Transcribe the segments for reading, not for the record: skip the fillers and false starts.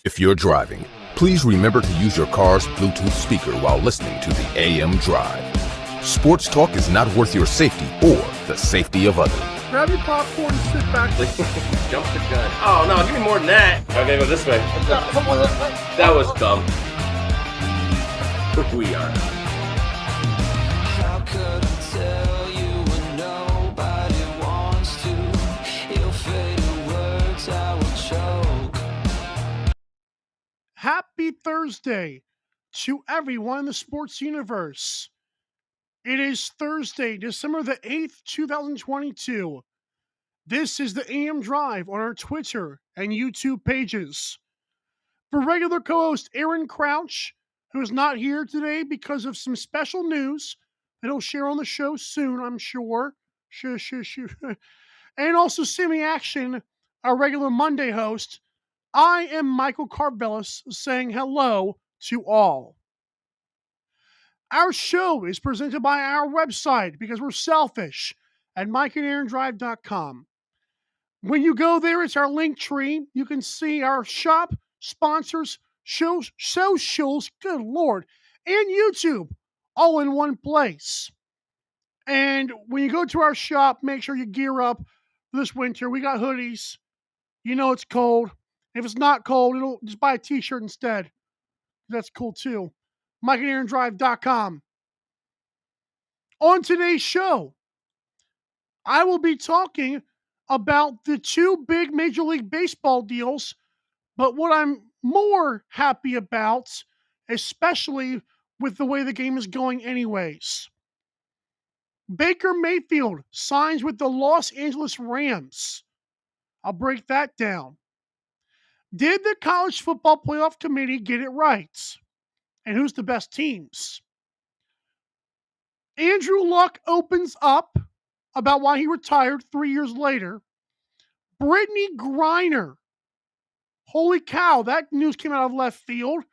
If you're driving, please remember to use your car's Bluetooth speaker while listening to the AM Drive. Sports talk is not worth your safety or the safety of others. Grab your popcorn and sit back. Jump the gun. Oh, no, give me more than that. Okay, go this way. That was dumb. We are. How could I tell you when nobody wants to? Your fatal words I will choke. Happy Thursday to everyone in the sports universe. It is Thursday, December the 8th, 2022. This is the AM Drive on our Twitter and YouTube pages. For regular co-host Aaron Crouch, who is not here today because of some special news that he'll share on the show soon, I'm sure. And also Semi Action, our regular Monday host, I am Michael Carvelis saying hello to all. Our show is presented by our website because we're selfish at mikeandaarondrive.com. When you go there, it's our link tree. You can see our shop, sponsors, shows, socials, good Lord, and YouTube all in one place. And when you go to our shop, make sure you gear up this winter. We got hoodies. You know it's cold. If it's not cold, it'll just buy a t-shirt instead. That's cool too. MikeandAaronDrive.com. On today's show, I will be talking about the two big Major League Baseball deals, but what I'm more happy about, especially with the way the game is going anyways. Baker Mayfield signs with the Los Angeles Rams. I'll break that down. Did the College Football Playoff Committee get it right? And who's the best teams? Andrew Luck opens up about why he retired 3 years later. Brittney Griner. Holy cow, that news came out of left field.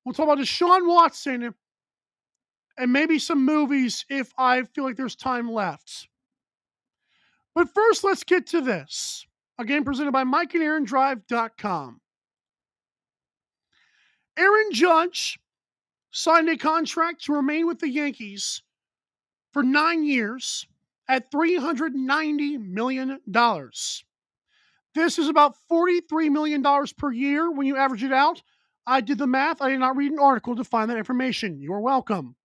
We'll talk about Deshaun Watson and maybe some movies if I feel like there's time left. But first, let's get to this. Again, presented by MikeandAaronDrive.com. Aaron Judge signed a contract to remain with the Yankees for 9 years at $390 million. This is about $43 million per year when you average it out. I did the math. I did not read an article to find that information. You're welcome.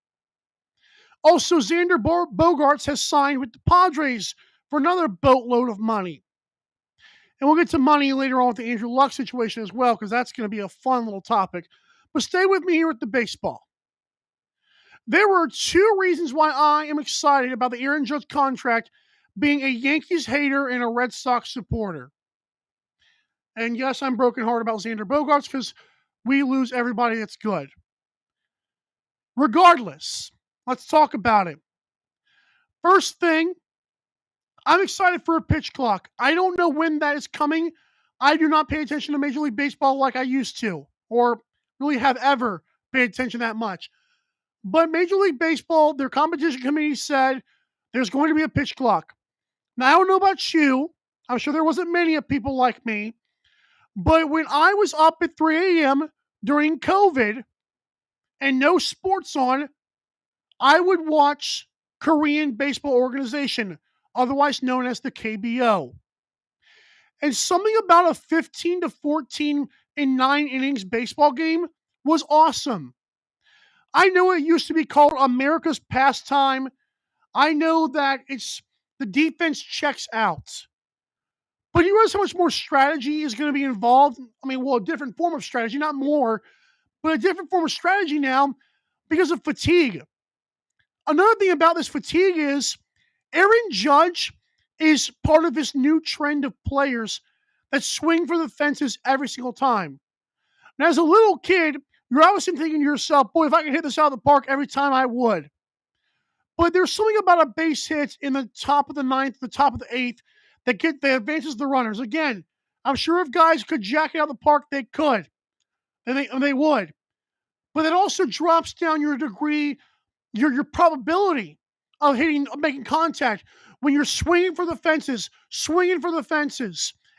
Also, Xander Bogaerts has signed with the Padres for another boatload of money. And we'll get to money later on with the Andrew Luck situation as well, because that's going to be a fun little topic. But stay with me here with the baseball. There were two reasons why I am excited about the Aaron Judge contract, being a Yankees hater and a Red Sox supporter. And yes, I'm brokenhearted about Xander Bogaerts because we lose everybody that's good. Regardless, let's talk about it. First thing, I'm excited for a pitch clock. I don't know when that is coming. I do not pay attention to Major League Baseball like I used to, or really have ever paid attention that much. But Major League Baseball, their competition committee said there's going to be a pitch clock. Now, I don't know about you. I'm sure there wasn't many of people like me. But when I was up at 3 a.m. during COVID and no sports on, I would watch Korean Baseball Organization, otherwise known as the KBO. And something about a 15 to 14 in 9 innings baseball game was awesome. I know it used to be called America's pastime. I know that it's the defense checks out. But you realize how much more strategy is going to be involved? I mean, well, a different form of strategy, not more, but a different form of strategy now because of fatigue. Another thing about this fatigue is Aaron Judge is part of this new trend of players that swing for the fences every single time. Now, as a little kid, you're obviously thinking to yourself, boy, if I can hit this out of the park every time, I would. But there's something about a base hit in the top of the ninth, the top of the eighth, that advances the runners. Again, I'm sure if guys could jack it out of the park, they could. And they would. But it also drops down your degree, your probability of making contact when you're swinging for the fences.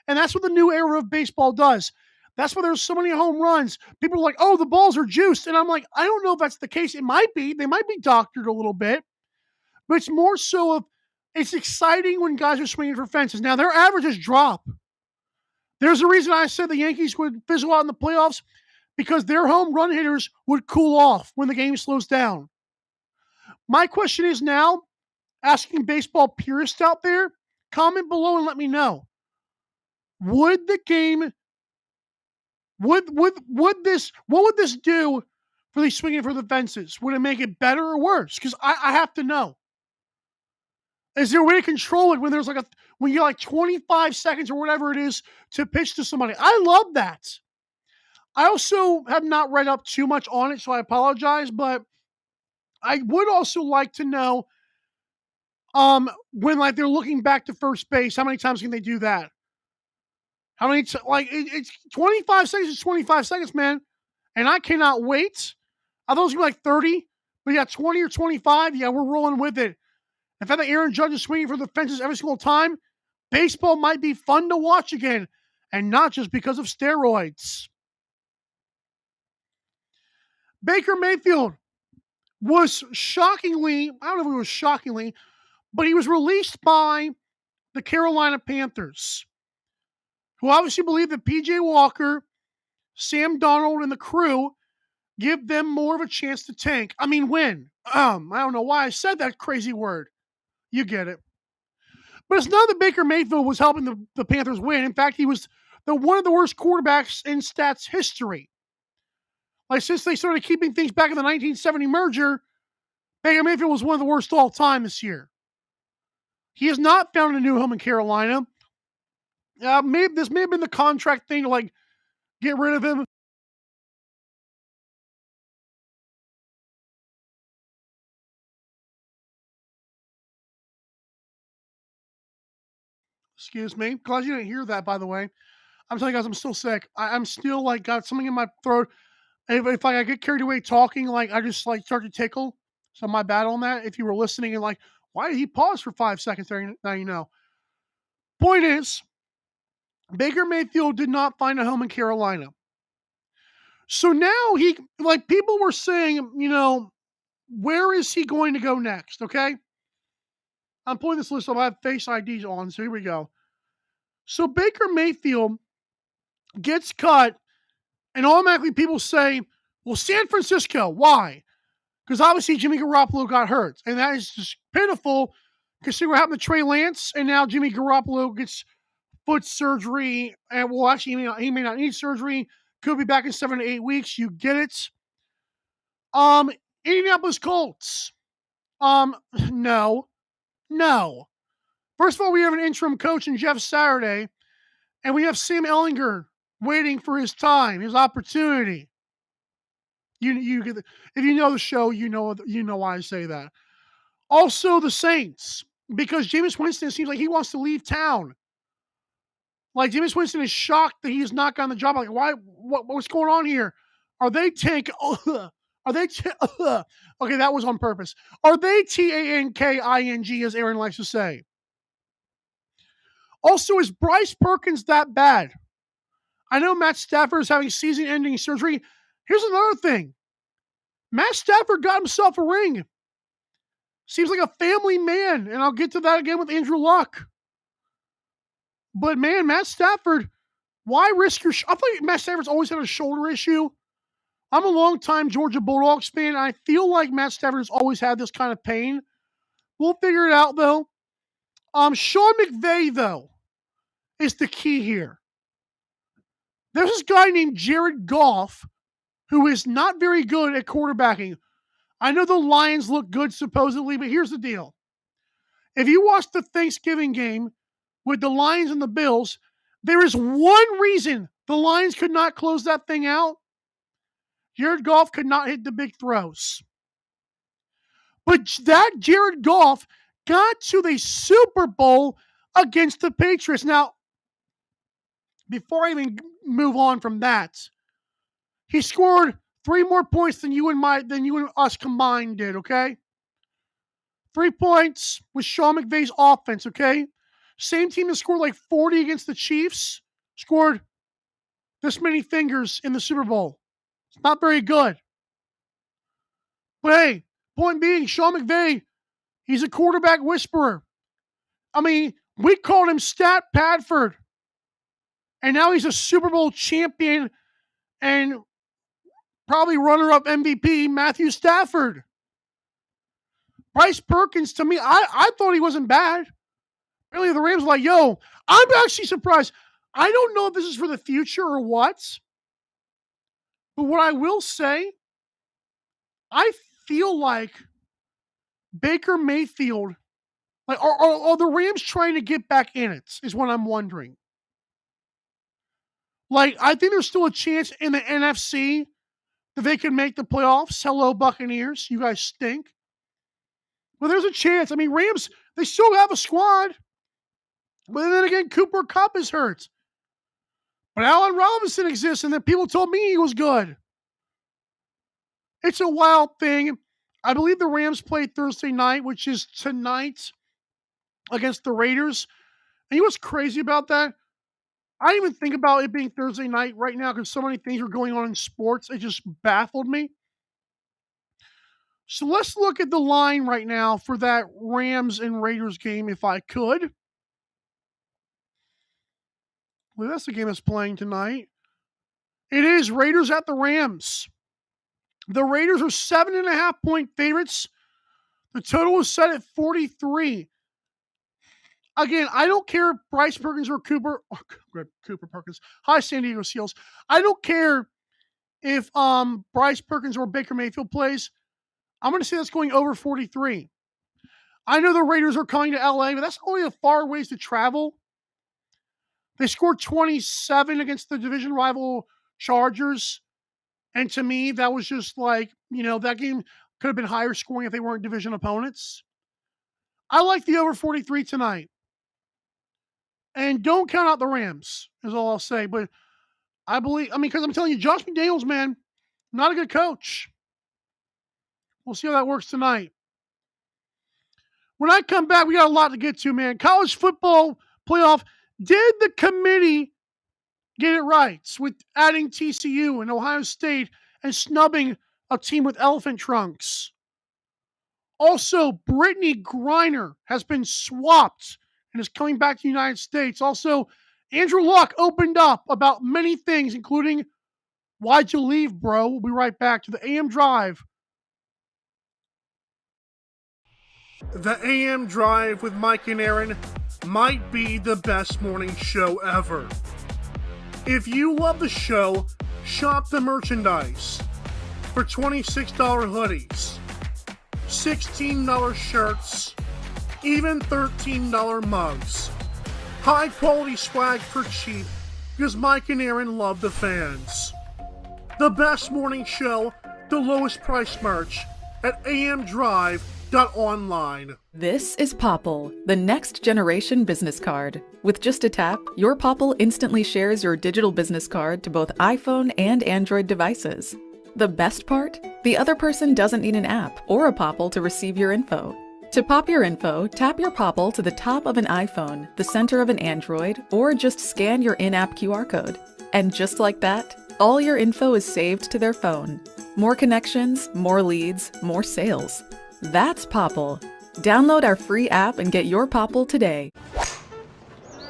And that's what the new era of baseball does. That's why there's so many home runs. People are like, oh, the balls are juiced. And I'm like, I don't know if that's the case. It might be. They might be doctored a little bit. But it's more so of, it's exciting when guys are swinging for fences. Now, their averages drop. There's a reason I said the Yankees would fizzle out in the playoffs, because their home run hitters would cool off when the game slows down. My question is now, asking baseball purists out there, comment below and let me know. Would the game, what would this do for these swinging for the fences? Would it make it better or worse? Because I have to know. Is there a way to control it when there's when you get like 25 seconds or whatever it is to pitch to somebody? I love that. I also have not read up too much on it, so I apologize, but I would also like to know when they're looking back to first base, how many times can they do that? How many it's 25 seconds is 25 seconds, man. And I cannot wait. I thought it was gonna be like 30, but yeah, 20 or 25. Yeah, we're rolling with it. In fact, Aaron Judge is swinging for the fences every single time, baseball might be fun to watch again, and not just because of steroids. Baker Mayfield was shockingly, I don't know if it was shockingly, but he was released by the Carolina Panthers, who obviously believe that P.J. Walker, Sam Darnold, and the crew give them more of a chance to tank. I mean, win. I don't know why I said that crazy word. You get it. But it's not that Baker Mayfield was helping the Panthers win. In fact, he was one of the worst quarterbacks in stats history. Like, since they started keeping things back in the 1970 merger, Baker Mayfield was one of the worst all time this year. He has not found a new home in Carolina. This may have been the contract thing to get rid of him. Excuse me. Glad you didn't hear that, by the way. I'm telling you guys, I'm still sick. I'm still got something in my throat. If I get carried away talking, I just start to tickle. So my bad on that. If you were listening and why did he pause for 5 seconds there? Now you know. Point is, Baker Mayfield did not find a home in Carolina. So now people were saying, where is he going to go next? Okay. I'm pulling this list up. I have Face IDs on. So here we go. So Baker Mayfield gets cut, and automatically people say, well, San Francisco. Why? Because obviously Jimmy Garoppolo got hurt. And that is just pitiful, considering what happened to Trey Lance. And now Jimmy Garoppolo gets foot surgery. And well, actually, he may not need surgery. Could be back in 7 to 8 weeks. You get it. Indianapolis Colts. No. First of all, we have an interim coach in Jeff Saturday, and we have Sam Ellinger waiting for his time, his opportunity. You get if you know the show, you know why I say that. Also, the Saints, because Jameis Winston seems like he wants to leave town. Jameis Winston is shocked that he has not gotten the job. Why? What's going on here? Are they tank? Are they? Okay, that was on purpose. Are they tanking, as Aaron likes to say? Also, is Bryce Perkins that bad? I know Matt Stafford is having season-ending surgery. Here's another thing. Matt Stafford got himself a ring. Seems like a family man, and I'll get to that again with Andrew Luck. But man, Matt Stafford, why risk your... I thought Matt Stafford's always had a shoulder issue. I'm a long-time Georgia Bulldogs fan, and I feel like Matt Stafford has always had this kind of pain. We'll figure it out, though. Sean McVay, though, is the key here. There's this guy named Jared Goff who is not very good at quarterbacking. I know the Lions look good, supposedly, but here's the deal. If you watch the Thanksgiving game with the Lions and the Bills, there is one reason the Lions could not close that thing out. Jared Goff could not hit the big throws. But that Jared Goff got to the Super Bowl against the Patriots. Now, before I even move on from that, he scored 3 more points than you and us combined did, okay? 3 points with Sean McVay's offense, okay? Same team that scored 40 against the Chiefs scored this many fingers in the Super Bowl. It's not very good. But hey, point being, Sean McVay, he's a quarterback whisperer. I mean, we called him Stat Padford. And now he's a Super Bowl champion and probably runner-up MVP, Matthew Stafford. Bryce Perkins, to me, I thought he wasn't bad. Really, the Rams were like, yo, I'm actually surprised. I don't know if this is for the future or what. But what I will say, I feel like Baker Mayfield, like, are the Rams trying to get back in it, is what I'm wondering. Like, I think there's still a chance in the NFC that they can make the playoffs. Hello, Buccaneers. You guys stink. But there's a chance. I mean, Rams, they still have a squad. But then again, Cooper Kupp is hurt. But Allen Robinson exists, and then people told me he was good. It's a wild thing. I believe the Rams play Thursday night, which is tonight, against the Raiders. And you know what's crazy about that? I didn't even think about it being Thursday night right now because so many things are going on in sports. It just baffled me. So let's look at the line right now for that Rams and Raiders game, if I could. Well, that's the game that's playing tonight. It is Raiders at the Rams. The Raiders are 7.5-point favorites. The total is set at 43. Again, I don't care if Bryce Perkins or Cooper Perkins. Hi, San Diego Seals. I don't care if Bryce Perkins or Baker Mayfield plays. I'm going to say that's going over 43. I know the Raiders are coming to LA, but that's only a far ways to travel. They scored 27 against the division rival Chargers. And to me, that was just like, that game could have been higher scoring if they weren't division opponents. I like the over 43 tonight. And don't count out the Rams, is all I'll say. But because I'm telling you, Josh McDaniels, man, not a good coach. We'll see how that works tonight. When I come back, we got a lot to get to, man. College football playoff. Did the committee get it right with adding TCU and Ohio State and snubbing a team with elephant trunks? Also, Brittney Griner has been swapped and is coming back to the United States. Also, Andrew Luck opened up about many things, including, why'd you leave, bro? We'll be right back to the AM Drive. The AM Drive with Mike and Aaron might be the best morning show ever. If you love the show, shop the merchandise for $26 hoodies, $16 shirts, even $13 mugs. High quality swag for cheap because Mike and Aaron love the fans. The best morning show, the lowest price merch at amdrive.online. This is Popple, the next generation business card. With just a tap, your Popple instantly shares your digital business card to both iPhone and Android devices. The best part? The other person doesn't need an app or a Popple to receive your info. To pop your info, tap your Popple to the top of an iPhone, the center of an Android, or just scan your in-app QR code. And just like that, all your info is saved to their phone. More connections, more leads, more sales. That's Popple. Download our free app and get your Popple today.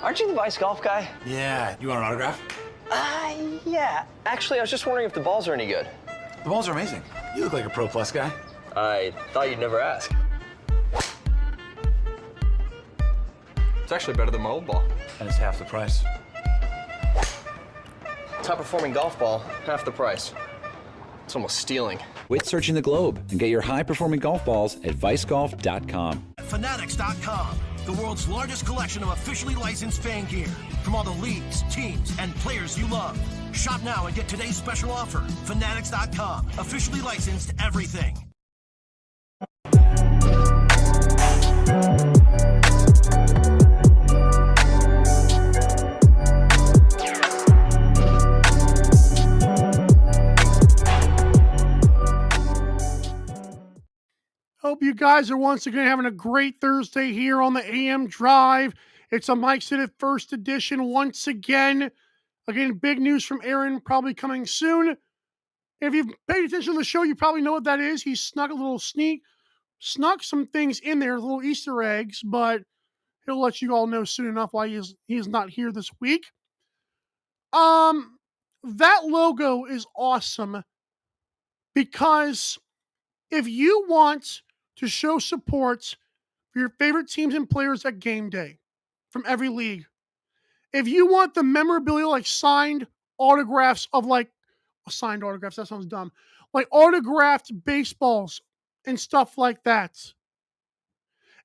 Aren't you the Vice Golf guy? Yeah, you want an autograph? Yeah. Actually, I was just wondering if the balls are any good. The balls are amazing. You look like a Pro Plus guy. I thought you'd never ask. It's actually better than my old ball. And it's half the price. Top performing golf ball, half the price. It's almost stealing. Quit searching the globe and get your high-performing golf balls at vicegolf.com. Fanatics.com, the world's largest collection of officially licensed fan gear from all the leagues, teams, and players you love. Shop now and get today's special offer. Fanatics.com, officially licensed everything. Hope you guys are once again having a great Thursday here on the AM Drive. It's a Mike Sidditt First Edition once again. Again, big news from Aaron probably coming soon. If you've paid attention to the show, you probably know what that is. He snuck some things in there, little Easter eggs, but he'll let you all know soon enough why he is not here this week. That logo is awesome because if you want to show support for your favorite teams and players at game day from every league, if you want the memorabilia, like signed autographs, that sounds dumb, like autographed baseballs and stuff like that.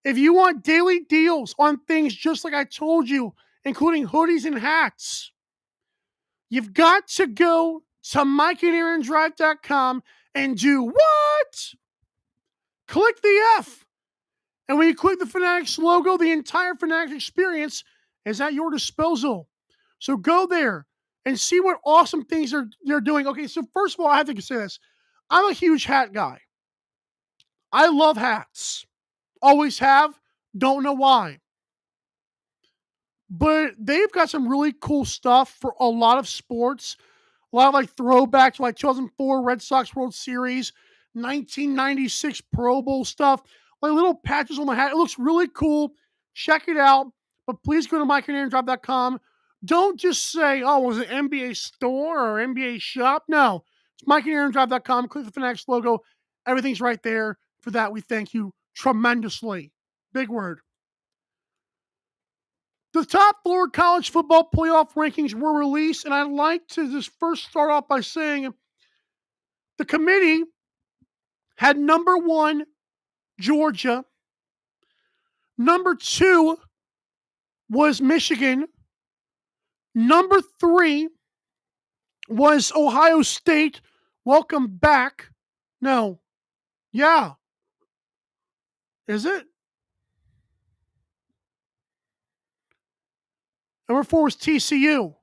If you want daily deals on things just like I told you, including hoodies and hats, you've got to go to MikeandAaronDrive.com and do what? Click the F. And when you click the Fanatics logo, the entire Fanatics experience is at your disposal. So go there and see what awesome things they're doing. Okay, so first of all, I have to say this. I'm a huge hat guy. I love hats. Always have. Don't know why. But they've got some really cool stuff for a lot of sports. A lot of like throwbacks, like 2004 Red Sox World Series, 1996 Pro Bowl stuff, like little patches on the hat. It looks really cool. Check it out. But please go to MikeandAaronDrive.com. Don't just say, oh, was it NBA store or NBA shop? No. It's MikeandAaronDrive.com. Click the Fanatics logo. Everything's right there. For that, we thank you tremendously. Big word. The top 4 college football playoff rankings were released, and I'd like to just first start off by saying the committee had number 1, Georgia. Number 2 was Michigan. Number 3 was Ohio State. Welcome back. No. Yeah. Is it? Number 4 was TCU.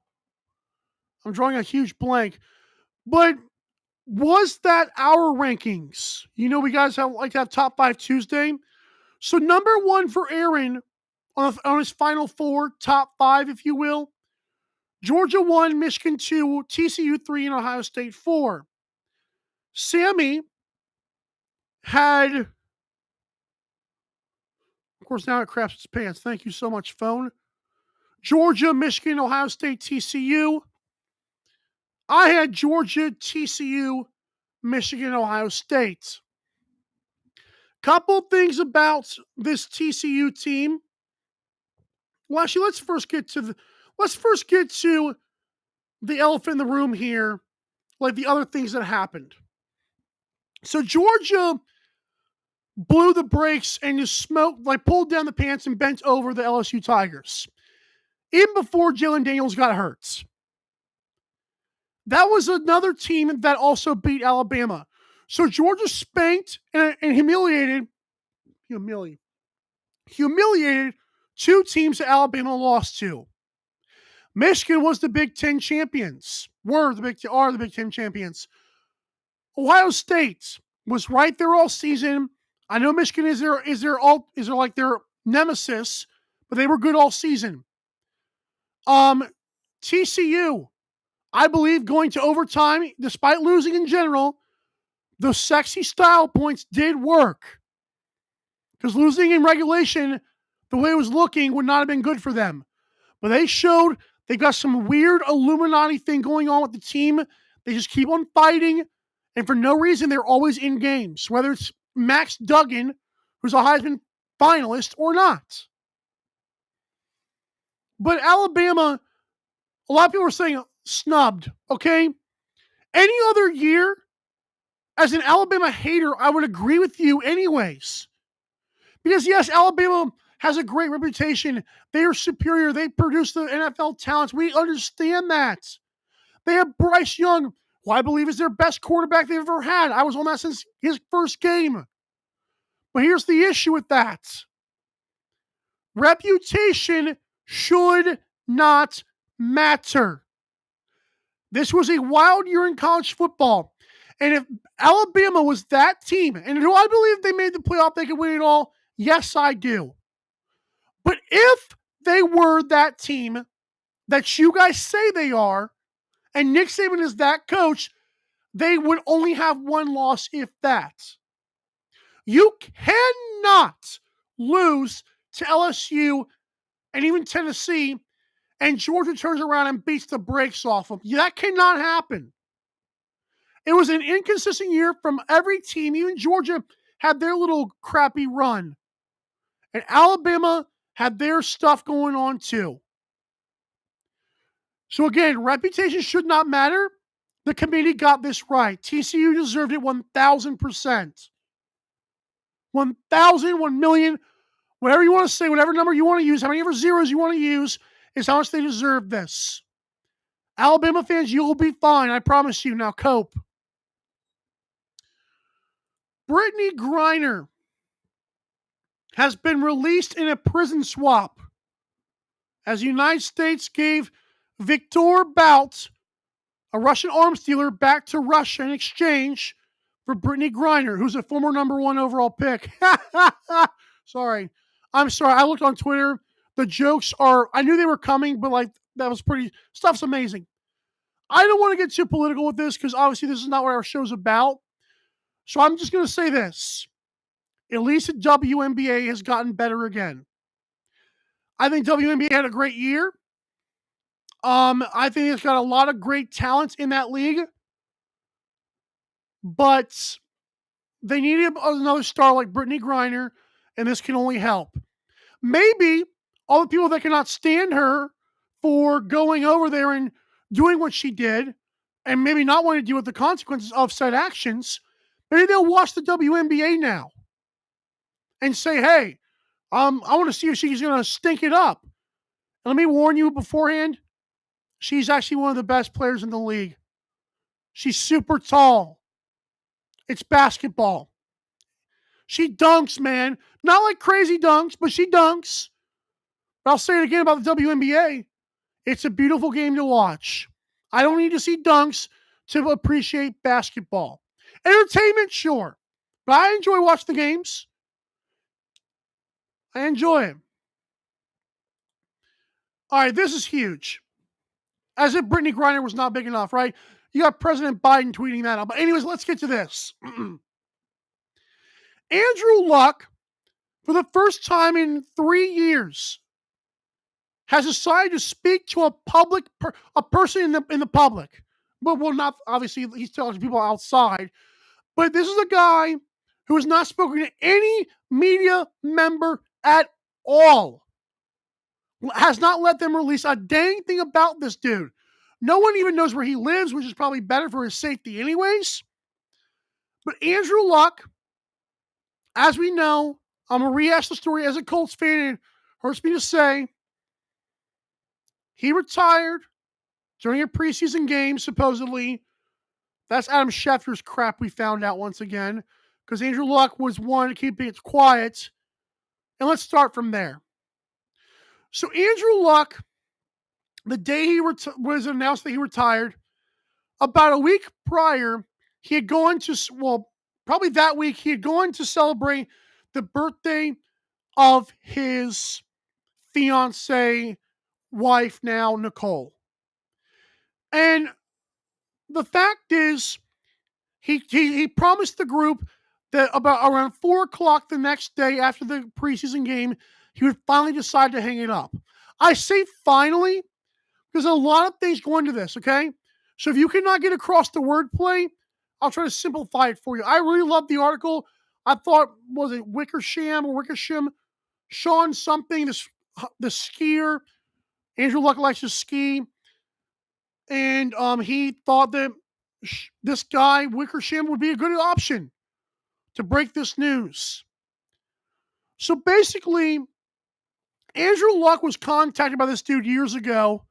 I'm drawing a huge blank. But was that our rankings? You know, we guys like to have top 5 Tuesday. So number 1 for Aaron on his final 4, top 5, if you will. Georgia 1, Michigan 2, TCU 3, and Ohio State 4. Sammy had, of course, now it craps its pants. Thank you so much, phone. Georgia, Michigan, Ohio State, TCU. I had Georgia, TCU, Michigan, Ohio State. Couple things about this TCU team. Well, actually, let's first get to the elephant in the room here, like the other things that happened. So Georgia blew the brakes and just smoked, like pulled down the pants and bent over the LSU Tigers, even before Jalen Daniels got hurt. That was another team that also beat Alabama. So Georgia spanked and humiliated 2 teams that Alabama lost to. Michigan was the Big Ten champions. Are the Big Ten champions. Ohio State was right there all season. I know Michigan is their nemesis, but they were good all season. TCU, I believe, going to overtime, despite losing in general, the sexy style points did work. Because losing in regulation, the way it was looking, would not have been good for them. But they showed they got some weird Illuminati thing going on with the team. They just keep on fighting, and for no reason, they're always in games, whether it's Max Duggan, who's a Heisman finalist, or not. But Alabama, a lot of people are saying snubbed, okay? Any other year, as an Alabama hater, I would agree with you anyways. Because yes, Alabama has a great reputation. They are superior. They produce the NFL talents. We understand that. They have Bryce Young, who I believe is their best quarterback they've ever had. I was on that since his first game. But here's the issue with that. Reputation should not matter. This was a wild year in college football. And if Alabama was that team, and do I believe they made the playoff, they could win it all? Yes, I do. But if they were that team, that you guys say they are, and Nick Saban is that coach, they would only have one loss, if that. You cannot lose to LSU and even Tennessee, and Georgia turns around and beats the brakes off them. That cannot happen. It was an inconsistent year from every team. Even Georgia had their little crappy run. And Alabama had their stuff going on too. So again, reputation should not matter. The committee got this right. TCU deserved it 1,000%. 1,000, 1 million, whatever you want to say, whatever number you want to use, how many ever zeros you want to use, is how much they deserve this. Alabama fans, you will be fine. I promise you. Now cope. Brittney Griner has been released in a prison swap as the United States gave Viktor Bout, a Russian arms dealer, back to Russia in exchange for Brittney Griner, who's a former number 1 overall pick. Sorry. I'm sorry. I looked on Twitter. The jokes are, I knew they were coming, but like, that was pretty, stuff's amazing. I don't want to get too political with this because obviously this is not what our show's about. So I'm just going to say this. At least the WNBA has gotten better again. I think WNBA had a great year. I think it's got a lot of great talent in that league. But they needed another star like Brittney Griner, and this can only help. Maybe all the people that cannot stand her for going over there and doing what she did, and maybe not wanting to deal with the consequences of said actions, maybe they'll watch the WNBA now and say, hey, I want to see if she's going to stink it up. And let me warn you beforehand, she's actually one of the best players in the league. She's super tall. It's basketball. She dunks, man. Not like crazy dunks, but she dunks. But I'll say it again about the WNBA. It's a beautiful game to watch. I don't need to see dunks to appreciate basketball. Entertainment, sure. But I enjoy watching the games. I enjoy it. All right, this is huge. As if Brittney Griner was not big enough, right? You got President Biden tweeting that out. But anyways, let's get to this. Andrew Luck, for the first time in 3 years, has decided to speak to a person in the public. But well, not obviously he's talking to people outside. But this is a guy who has not spoken to any media member at all. Has not let them release a dang thing about this dude. No one even knows where he lives, which is probably better for his safety anyways. But Andrew Luck, as we know, I'm going to rehash the story as a Colts fan, and it hurts me to say, he retired during a preseason game, supposedly. That's Adam Schefter's crap we found out once again, because Andrew Luck was one to keep it quiet. And let's start from there. So Andrew Luck, the day he was announced that he retired, about a week prior, he had gone to, well, probably that week, he had gone to celebrate the birthday of his fiancée, wife now, Nicole. And the fact is, he promised the group that about around 4 o'clock the next day after the preseason game, he would finally decide to hang it up. I say finally, because a lot of things go into this, okay? So if you cannot get across the wordplay, I'll try to simplify it for you. I really loved the article. I thought, was it Wickersham? Sean something, the skier. Andrew Luck likes to ski. And he thought that this guy, Wickersham, would be a good option to break this news. So basically, Andrew Luck was contacted by this dude years ago,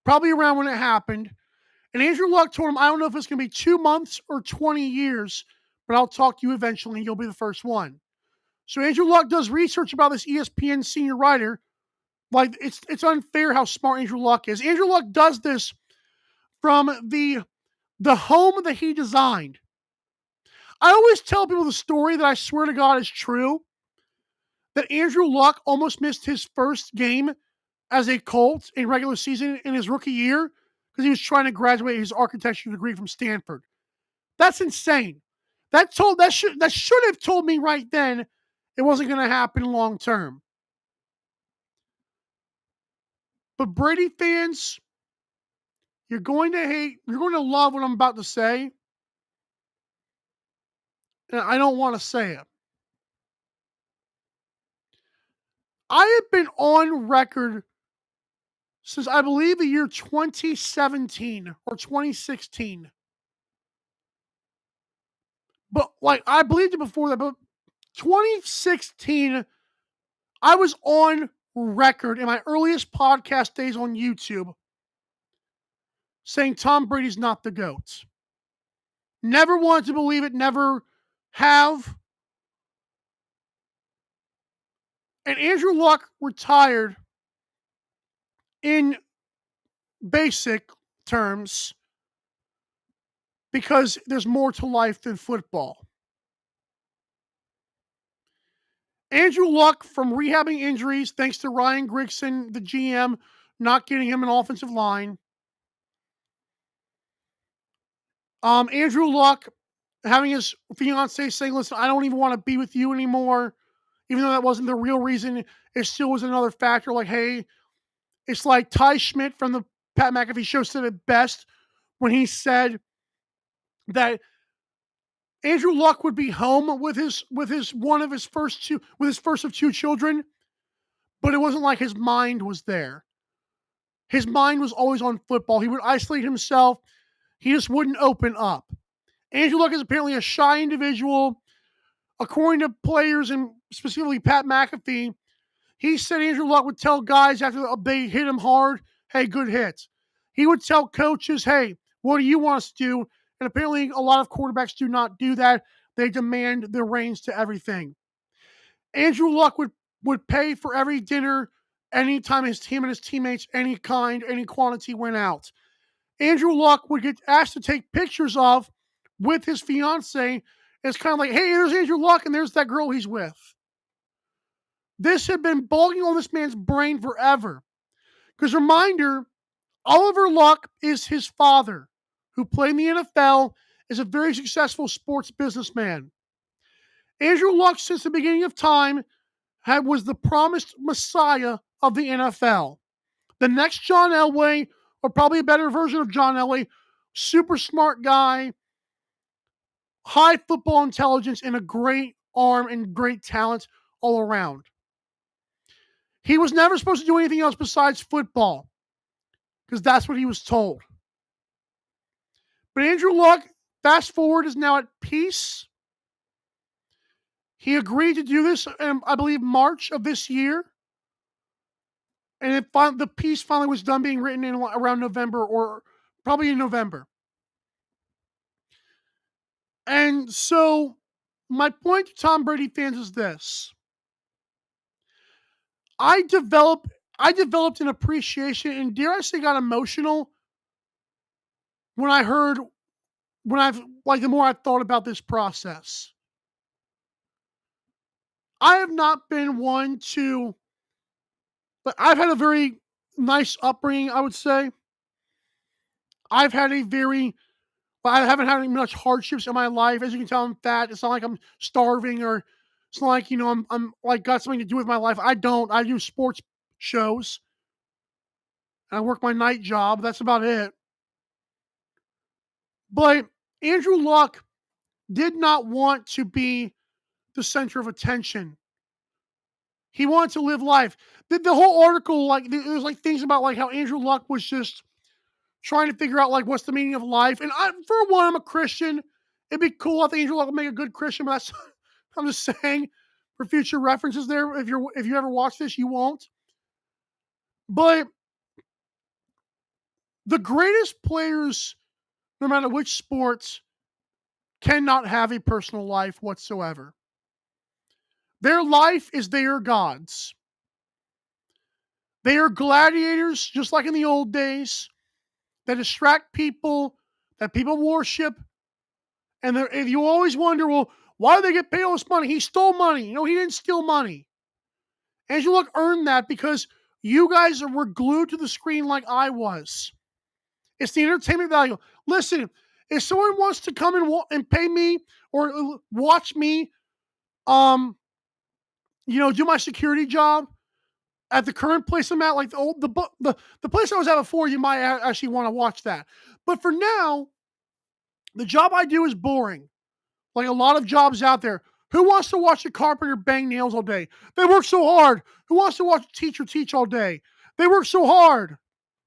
probably around when it happened. And Andrew Luck told him, I don't know if it's going to be 2 months or 20 years, but I'll talk to you eventually and you'll be the first one. So Andrew Luck does research about this ESPN senior writer. Like, it's unfair how smart Andrew Luck is. Andrew Luck does this from the home that he designed. I always tell people the story that I swear to God is true, that Andrew Luck almost missed his first game as a Colt in regular season in his rookie year because he was trying to graduate his architecture degree from Stanford. That's insane. That should have told me right then it wasn't going to happen long term. But Brady fans, you're going to love what I'm about to say. And I don't want to say it. I have been on record since I believe the year 2017 or 2016. But like I believed it before that, but 2016, I was on record in my earliest podcast days on YouTube saying Tom Brady's not the GOAT. Never wanted to believe it, never have. And Andrew Luck retired in basic terms because there's more to life than football. Andrew Luck, from rehabbing injuries, thanks to Ryan Grigson, the GM, not getting him an offensive line. Andrew Luck having his fiance saying, listen, I don't even want to be with you anymore. Even though that wasn't the real reason, it still was another factor. Like, hey, it's like Ty Schmidt from the Pat McAfee show said it best when he said that Andrew Luck would be home with his first of two children, but it wasn't like his mind was there. His mind was always on football. He would isolate himself. He just wouldn't open up. Andrew Luck is apparently a shy individual. According to players and specifically Pat McAfee, he said Andrew Luck would tell guys after they hit him hard, hey, good hits. He would tell coaches, hey, what do you want us to do? And apparently a lot of quarterbacks do not do that. They demand their reins to everything. Andrew Luck would pay for every dinner anytime him and his teammates, any quantity went out. Andrew Luck would get asked to take pictures of with his fiance. It's kind of like, hey, there's Andrew Luck and there's that girl he's with. This had been bugging on this man's brain forever. Because reminder, Oliver Luck is his father, who played in the NFL, is a very successful sports businessman. Andrew Luck, since the beginning of time, was the promised messiah of the NFL. The next John Elway, or probably a better version of John Elway, super smart guy, high football intelligence, and a great arm and great talent all around. He was never supposed to do anything else besides football, because that's what he was told. But Andrew Luck, fast forward, is now at peace. He agreed to do this in, I believe, March of this year. And the piece finally was done being written in around November, or probably in November. And so my point to Tom Brady fans is this. I developed an appreciation, and dare I say got emotional when the more I've thought about this process. I have not been one to, but I've had a very nice upbringing, I would say. I haven't had any much hardships in my life. As you can tell, I'm fat. It's not like I'm starving, or it's not like, I'm like got something to do with my life. I don't. I do sports shows. And I work my night job. That's about it. But Andrew Luck did not want to be the center of attention. He wanted to live life. The whole article, there was like things about like how Andrew Luck was just trying to figure out like what's the meaning of life. And for one, I'm a Christian. It'd be cool if Andrew Luck would make a good Christian, but that's I'm just saying for future references there. If you ever watch this, you won't. But the greatest players, no matter which sports, cannot have a personal life whatsoever. Their life is their gods. They are gladiators, just like in the old days, that distract people, that people worship. And if you always wonder, well, why do they get paid all this money? He stole money. He didn't steal money. Andrew Luck earned that because You guys were glued to the screen like I was. It's the entertainment value. Listen, if someone wants to come and pay me or watch me, do my security job at the current place I'm at, like the place I was at before, you might actually want to watch that. But for now, the job I do is boring. Like a lot of jobs out there. Who wants to watch a carpenter bang nails all day? They work so hard. Who wants to watch a teacher teach all day? They work so hard.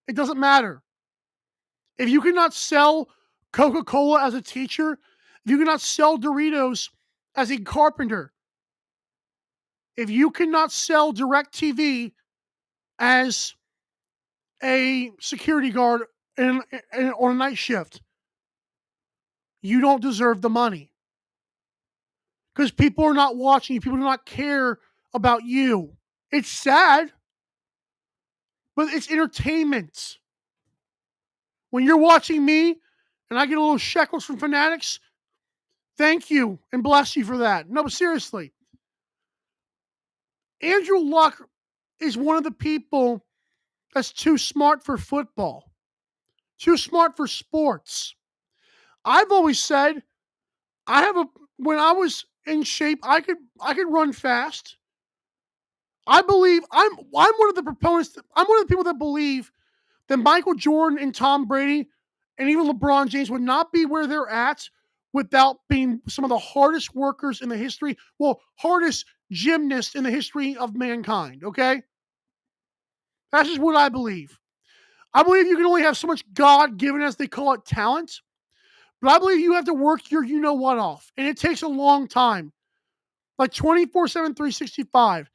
It doesn't matter. If you cannot sell Coca-Cola as a teacher, if you cannot sell Doritos as a carpenter, if you cannot sell DirecTV as a security guard on a night shift, you don't deserve the money. Because people are not watching you. People do not care about you. It's sad, but it's entertainment. When you're watching me and I get a little shekels from Fanatics, thank you and bless you for that. No, but seriously, Andrew Luck is one of the people that's too smart for football, too smart for sports. I've always said, when I was in shape, I could run fast. I believe I'm one of the proponents. I'm one of the people that believe that Michael Jordan and Tom Brady and even LeBron James would not be where they're at without being some of the hardest workers in the history, hardest gymnasts in the history of mankind, okay? That's just what I believe. I believe you can only have so much God-given, as they call it, talent, but I believe you have to work your you-know-what off, and it takes a long time, like 24/7, 365.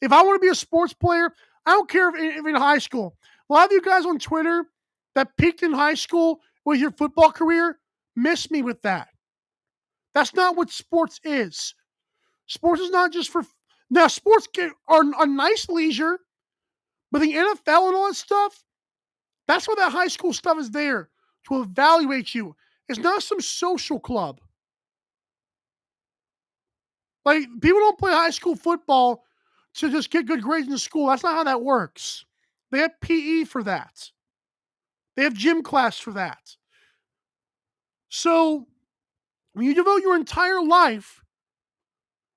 If I want to be a sports player, I don't care if in high school. A lot of you guys on Twitter that peaked in high school with your football career, miss me with that. That's not what sports is. Sports is not just for... Now, sports are a nice leisure, but the NFL and all that stuff, that's why that high school stuff is there, to evaluate you. It's not some social club. Like, people don't play high school football to just get good grades in school. That's not how that works. They have PE for that. They have gym class for that. So, when you devote your entire life,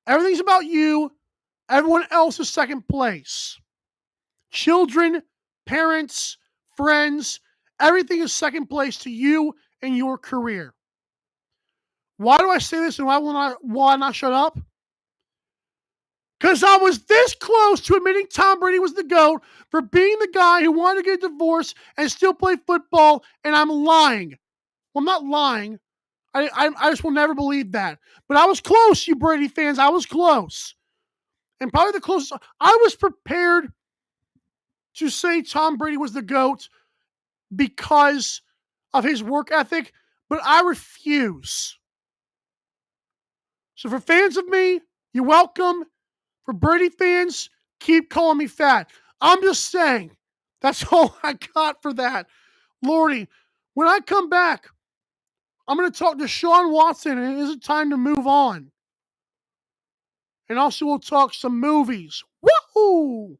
everything's about you, everyone else is second place. Children, parents, friends, everything is second place to you and your career. Why do I say this and why I not shut up? Because I was this close to admitting Tom Brady was the GOAT for being the guy who wanted to get a divorce and still play football, and I'm lying. Well, I'm not lying. I just will never believe that. But I was close, you Brady fans. I was close. And probably the closest. I was prepared to say Tom Brady was the GOAT because of his work ethic, but I refuse. So for fans of me, you're welcome. For Brady fans, keep calling me fat. I'm just saying. That's all I got for that. Lordy, when I come back, I'm going to talk to Sean Watson, and it isn't time to move on. And also we'll talk some movies. Woohoo!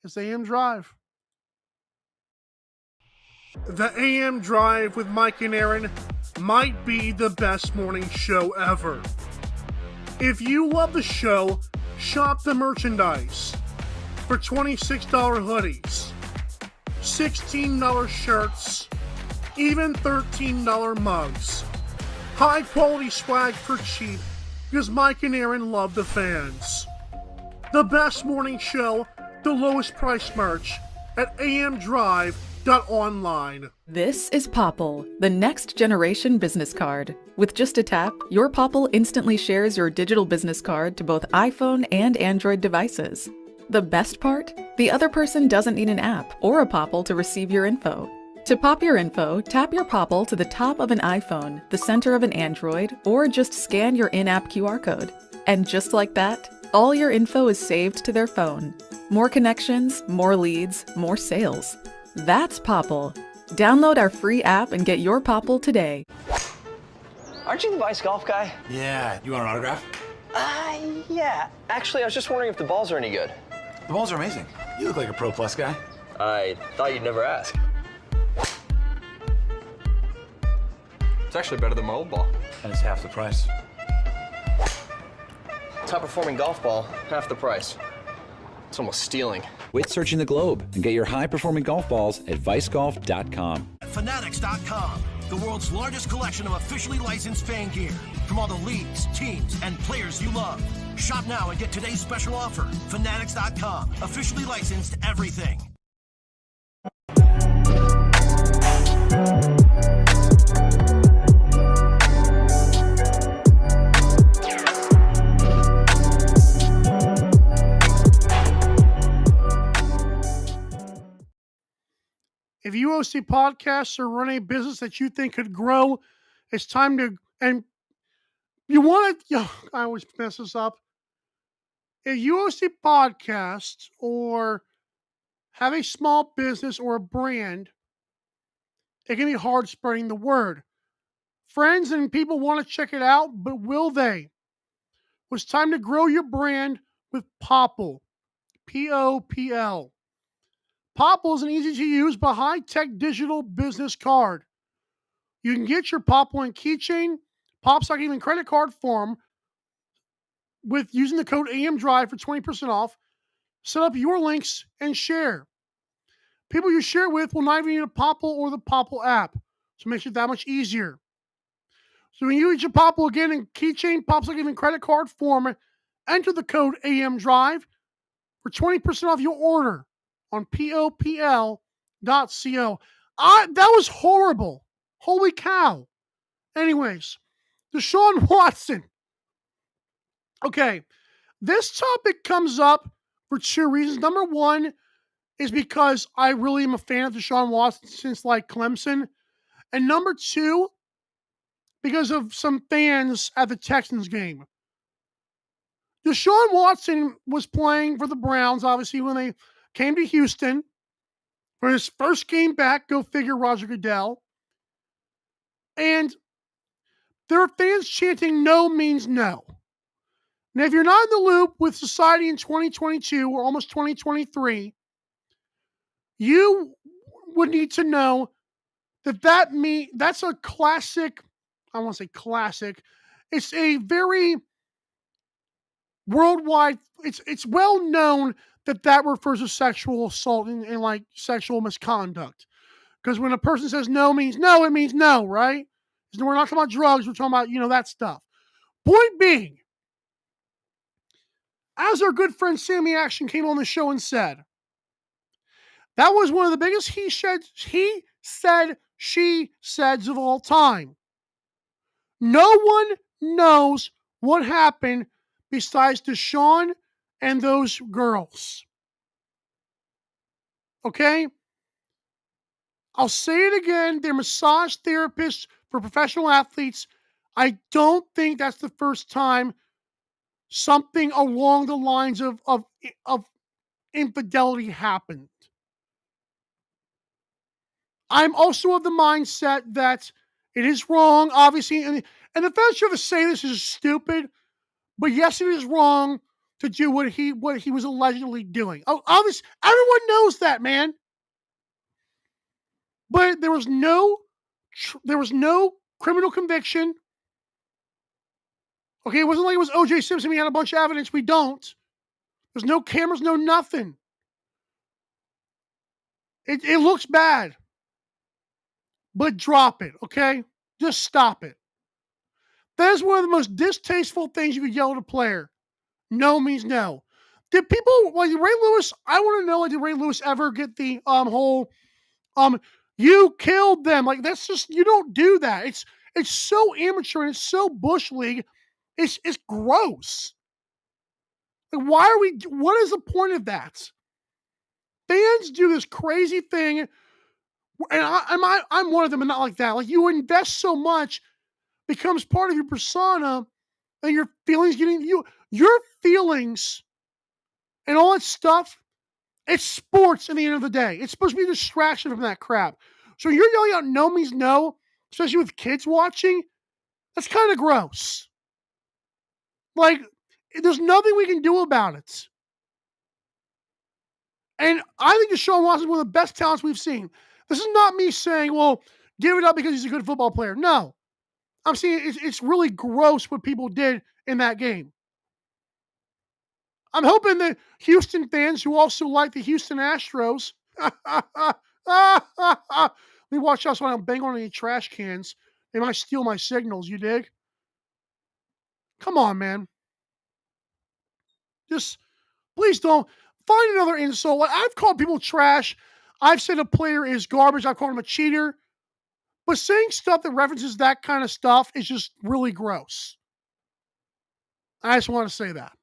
It's the AM Drive. The AM Drive with Mike and Aaron might be the best morning show ever. If you love the show, shop the merchandise for $26 hoodies, $16 shirts, even $13 mugs. High quality swag for cheap because Mike and Aaron love the fans. The best morning show, the lowest price merch at amdrive.online. This is Popple, the next generation business card. With just a tap, your Popple instantly shares your digital business card to both iPhone and Android devices. The best part? The other person doesn't need an app or a Popple to receive your info. To pop your info, tap your Popple to the top of an iPhone, the center of an Android, or just scan your in-app QR code. And just like that, all your info is saved to their phone. More connections, more leads, more sales. That's Popple. Download our free app and get your Popple today. Aren't you the Vice Golf guy? Yeah, you want an autograph? Yeah. Actually, I was just wondering if the balls are any good. The balls are amazing. You look like a Pro Plus guy. I thought you'd never ask. It's actually better than my old ball. And it's half the price. Top performing golf ball, half the price. It's almost stealing. Quit searching the globe and get your high-performing golf balls at vicegolf.com. Fanatics.com, the world's largest collection of officially licensed fan gear from all the leagues, teams, and players you love. Shop now and get today's special offer. Fanatics.com, officially licensed everything. If you host a podcast or run a business that you think could grow, it's time to, and you want to, I always mess this up. If you host a podcast or have a small business or a brand, it can be hard spreading the word. Friends and people want to check it out, but will they? It's time to grow your brand with Popl. Popl. Popl is an easy-to-use but high-tech digital business card. You can get your Popl and keychain, Popstock, even credit card form with using the code AMDRIVE for 20% off. Set up your links and share. People you share with will not even need a Popl or the Popl app, so it makes it that much easier. So when you use your Popl again in keychain, Popstock, even credit card form, enter the code AMDRIVE for 20% off your order on popl.co. That was horrible. Holy cow. Anyways, Deshaun Watson. Okay, this topic comes up for two reasons. Number one is because I really am a fan of Deshaun Watson since like Clemson. And number two, because of some fans at the Texans game. Deshaun Watson was playing for the Browns, obviously, when they came to Houston for his first game back. Go figure, Roger Goodell. And there are fans chanting, "No means no." Now, if you're not in the loop with society in 2022 or almost 2023, you would need to know that's a classic. I won't say classic. It's a very worldwide. It's well known that refers to sexual assault and like sexual misconduct. Because when a person says no means no, it means no, right? We're not talking about drugs. We're talking about, that stuff. Point being, as our good friend Sammy Action came on the show and said, that was one of the biggest he said, she said of all time. No one knows what happened besides Deshaun and those girls. Okay? I'll say it again. They're massage therapists for professional athletes. I don't think that's the first time something along the lines of infidelity happened. I'm also of the mindset that it is wrong, obviously, and the fans try to say this is stupid, but yes, it is wrong to do what he was allegedly doing. Oh, obviously, everyone knows that, man. But there was no criminal conviction. Okay, it wasn't like it was O.J. Simpson. We had a bunch of evidence. We don't. There's no cameras, no nothing. It looks bad. But drop it, okay? Just stop it. That is one of the most distasteful things you could yell at a player. No means no. Did people, like Ray Lewis, I want to know, like, did Ray Lewis ever get the whole, you killed them? Like, that's just, you don't do that. It's so amateur and it's so Bush League. It's gross. Like, what is the point of that? Fans do this crazy thing, and I'm one of them, and not like that. Like, you invest so much, becomes part of your persona, and your feelings your feelings and all that stuff. It's sports at the end of the day. It's supposed to be a distraction from that crap. So you're yelling out no means no, especially with kids watching. That's kind of gross. Like, there's nothing we can do about it. And I think Deshaun Watson is one of the best talents we've seen. This is not me saying, well, give it up because he's a good football player. No. I'm saying it's really gross what people did in that game. I'm hoping that Houston fans who also like the Houston Astros, we watch us when I'm banging on any trash cans. They might steal my signals, you dig? Come on, man. Just please don't find another insult. Like, I've called people trash. I've said a player is garbage. I've called him a cheater. But saying stuff that references that kind of stuff is just really gross. I just want to say that.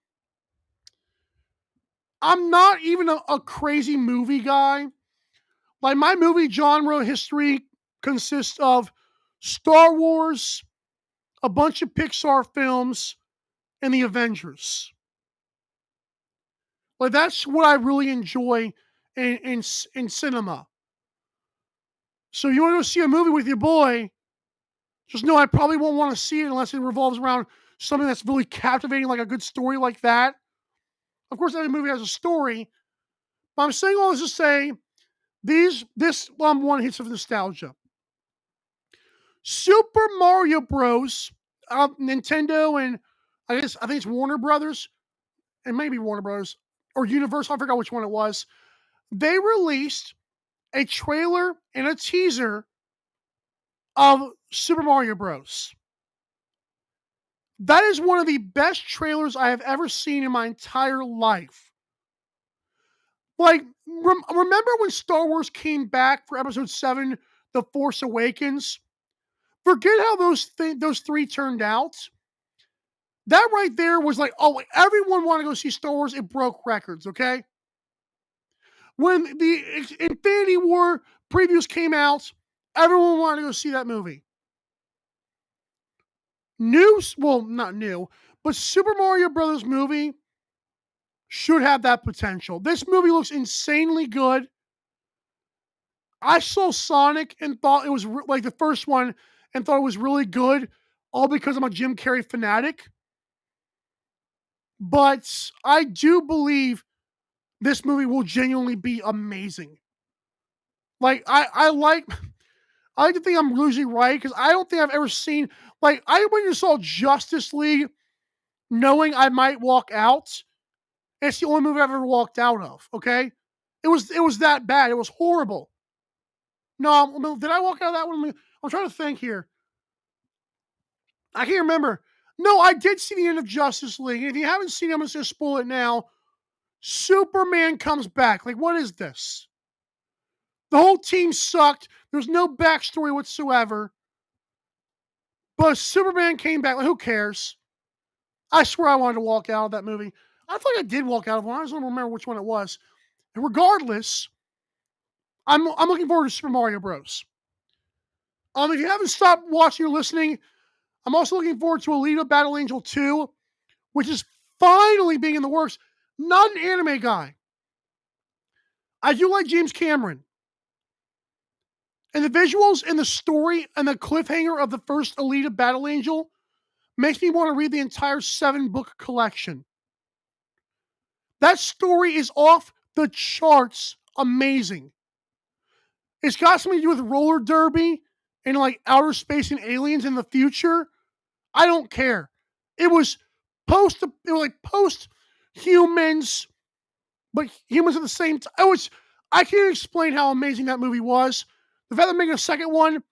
I'm not even a crazy movie guy. Like, my movie genre history consists of Star Wars, a bunch of Pixar films, and the Avengers. Like, that's what I really enjoy in cinema. So you want to go see a movie with your boy, just know I probably won't want to see it unless it revolves around something that's really captivating, like a good story like that. Of course, every movie has a story. But I'm saying all this to say, this one hits of nostalgia. Super Mario Bros. Nintendo and I think it's Warner Brothers, and maybe Warner Brothers or Universal. I forgot which one it was. They released a trailer and a teaser of Super Mario Bros. That is one of the best trailers I have ever seen in my entire life. Like, remember when Star Wars came back for Episode 7, The Force Awakens? Forget how those three turned out. That right there was like, oh, everyone wanted to go see Star Wars. It broke records, okay? When the Infinity War previews came out, everyone wanted to go see that movie. Not new, but Super Mario Brothers movie should have that potential. This movie looks insanely good. I saw Sonic and thought it was like the first one and thought it was really good, all because I'm a Jim Carrey fanatic. But I do believe this movie will genuinely be amazing. Like, I like to think I'm usually right because I don't think I've ever seen, like, I went and saw Justice League knowing I might walk out. It's the only movie I've ever walked out of, okay? It was that bad. It was horrible. No, did I walk out of that one? I'm trying to think here. I can't remember. No, I did see the end of Justice League. If you haven't seen it, I'm just going to spoil it now. Superman comes back. Like, what is this? The whole team sucked. There's no backstory whatsoever. But Superman came back. Like, who cares? I swear I wanted to walk out of that movie. I thought I did walk out of one. I just don't remember which one it was. And regardless, I'm looking forward to Super Mario Bros. If you haven't stopped watching or listening, I'm also looking forward to Alita Battle Angel 2, which is finally being in the works. Not an anime guy. I do like James Cameron. And the visuals and the story and the cliffhanger of the first Alita Battle Angel makes me want to read the entire 7-book collection. That story is off the charts amazing. It's got something to do with roller derby and like outer space and aliens in the future. I don't care. It was post humans, but humans at the same time. I can't explain how amazing that movie was. The fact they're making a second one,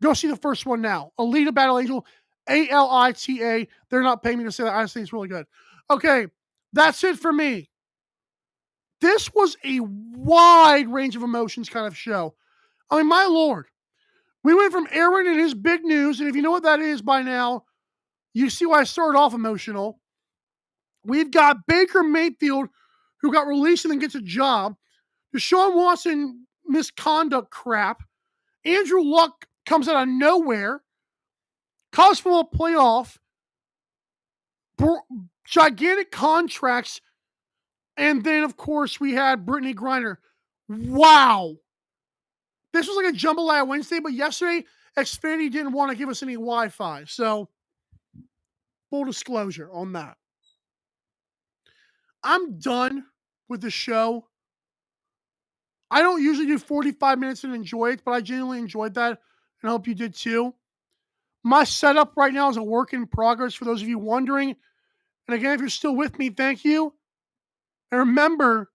go see the first one now. Alita Battle Angel, Alita. They're not paying me to say that. I just think it's really good. Okay, that's it for me. This was a wide range of emotions kind of show. I mean, my Lord. We went from Aaron and his big news, and if you know what that is by now, you see why I started off emotional. We've got Baker Mayfield, who got released and then gets a job. Deshaun Watson misconduct crap. Andrew Luck comes out of nowhere. College football playoff. Gigantic contracts. And then, of course, we had Brittney Griner. Wow. This was like a jambalaya Wednesday, but yesterday, Xfinity didn't want to give us any Wi-Fi. So, full disclosure on that. I'm done with the show. I don't usually do 45 minutes and enjoy it, but I genuinely enjoyed that, and I hope you did too. My setup right now is a work in progress for those of you wondering. And again, if you're still with me, thank you. And remember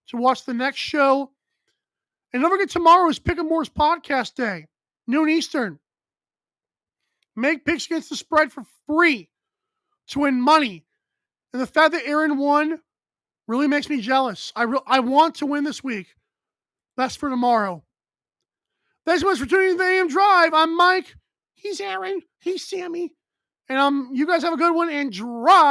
to watch the next show. And don't forget, tomorrow is Pick 'em Moore's podcast day, noon Eastern. Make picks against the spread for free to win money. And the fact that Aaron won really makes me jealous. I want to win this week. That's for tomorrow. Thanks so much for tuning in to the AM Drive. I'm Mike. He's Aaron. He's Sammy. And you guys have a good one and drive.